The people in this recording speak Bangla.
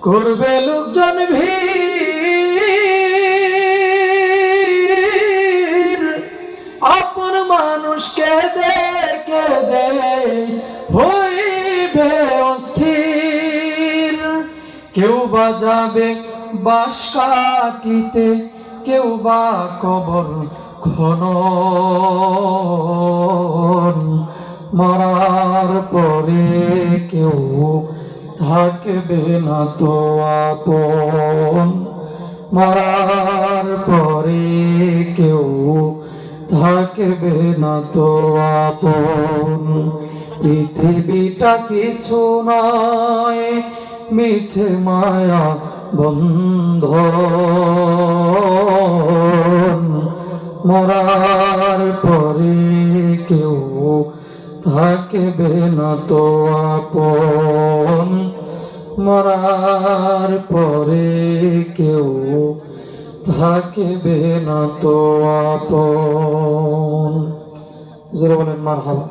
করবে লোকজন ভিড়, আপন মানুষকে দেখে দে হইবে অস্থির। কেউ বা যাবে বাঁশ কাটিতে, কেউ বা কবর খনন, মরার পরে কেউ থাকবে না তো আপন, মরার পরে কেউ থাকবে না তো আপন। পৃথিবীটা কিছু নয় মিছে মায়া বন্ধন, মরার পরে কেউ থাকবে না তো আপন, মরার পরে কেউ থাকবে না তো আপন। জোরে বলেন মারহাবা।